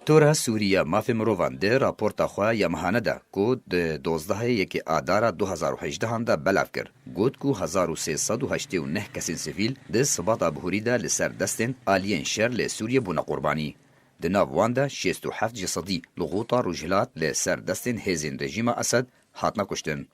تورا سوریه مافی مروان ده راپورتا خواه یمهانه ده که ده 12 یکی آدارا 2018 هم ده بلاف کر. گوت که 1389 کسین سیویل ده سباتا بهوری ده لسر دستن آلین شر لسوریه بونا قربانی. ده ناوان ده 67 جسدی لغوطا روجلات لسر دستن هزین رژیم اسد هاتنا کشتن.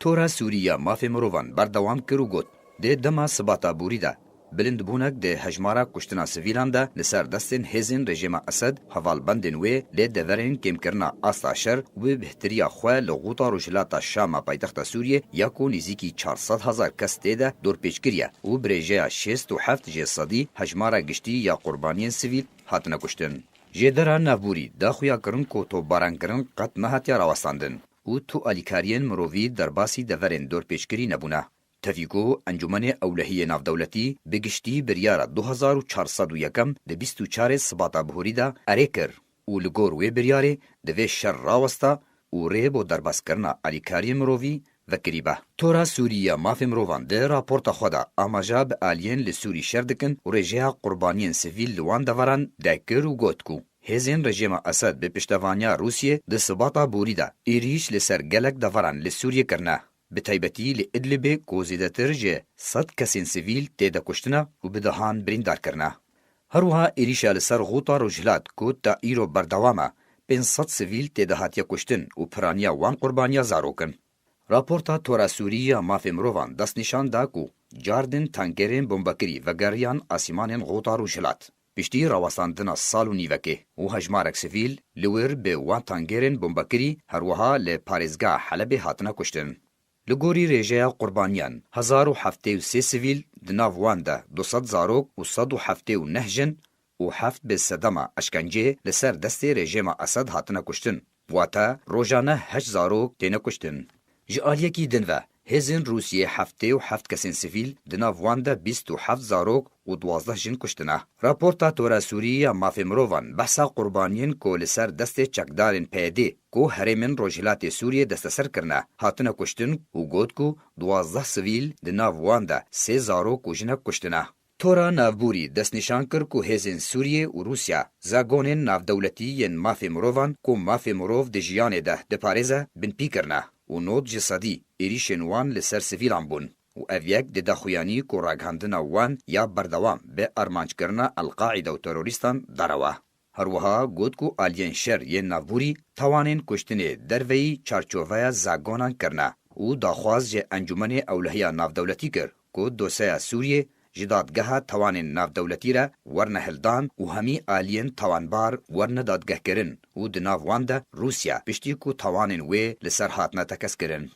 تورا سوریه مافی مروان بردوام کرو گوت ده دما سباتا بهوری ده بلند بونک ده هجمارا کشتنا سویلان ده لسر دستن هزین رژیم اسد حوالبندن وی لی دورین کم کرنا آستا شر و بهتریا خواه لغوطا روجلاتا شام پایتخت سوریه یکو نزیکی 400,000 کس تیده دور پیچ کریه و برژه 67 جسدی هجمارا گشتی یا قربانین سویل هاتنا کشتن. جدرا نابوری دا خویا کرن کو تو باران کرن قط مهاتیا راوستاندن و تو الیکارین مرووی در باسی دورین دور پیچ کری نبونه. تفیگو انجمن اولهی نافدولتی بگشتی بریارا 2401 ده 24 سباتا بهوری دا اره کر و لگور وی بریاره ده وی شر راوستا و ریب و درباس کرنا الیکاری مرووی و کریبه. تورا سوریه مافی مرووان ده راپورتا خودا آماجا به آلین لسوری شردکن و رجیه قربانین سیویل لوان دوران ده کر و گوت کو. هزین رژیم اسد به پشتوانیا روسیه ده سباتا بهوری دا ایریش لسر گلک دوران لسوریه کرنه. به تایبەتی لە ئیدلیبێ کۆ زیاتر جێ 100 کەسین سیڤیل تێدا کوشتنە و بدەهان بریندارکردنە. هەروەها ئێریشە لەسەر غوطا ڕۆژهەلات کۆ تا ئیرۆ بەردەوامە 500 سیڤیل تێدا هاتیە کوشتن و پرانیا وان قوربانیا زارۆکن. راپۆرتا تۆرا سووریە مافێ مرۆڤان دەستنیشان دا کو جاردن تانکێرên بۆمبەکری vegeriyan ئاسیمانên غوطا ڕۆژهەلات. پشتی راوەستاندنا ساڵ و نیڤەکێ و هەژمارێک سیڤیل li wir bi wan tangêrên bombekirî herwiha li parêzgeha Helebê hatine kuştin. لگوری رژه قربانیان 1073 سیویل دناو وان ده 200 زاروک و 179 جن و 7 به صدما اشکنجه لسر دست رژیم اسد هاتنه کشتن واتا روزانه 8 زاروک تینه کشتن. جالیه کی دنوه هزین روسیه 77 کسین سیویل دناو وان ده 27 زاروک و 12 جن کشتنه. راپورتا تورا سوریه مافی مروان بحثا قربانیان کو لسر دست چکدارین پیده کو هرمن روجلات سوریه دستسر کرنه هاتنه کشتن و گوت کو 12 سیویل دناو وان ده 3 زاروک و جنه کشتنه. تورا نافبوری دست نشان کر کو هزین سوریه و روسیا زاگونین نافدولتی ین مافی مروان کو مافی مروف ده جیانه ده ده پارزه بن پی کرنه و نوت جسدی ایریشن وان لسر سیویلان بون. و اویک ده دخویانی کو راگهاندنا وان یا بردوام به ارمانج کرنا القاعده و تروریستان داروا. هروها گوت کو آلین شر ین نافبوری توانین کشتنه دروی چارچوویا زاگونان کرنا و داخواز جه انجمن اولهیا نافدولتی کر کو دوسیا سوریه جدادگاه توانین نافدولتی را ورنه هلدان و همی آلین توانبار ورنه دادگه کرن و دناو وان ده روسیا پشتی کو توانین وی لسر هاتنا تکس کرن.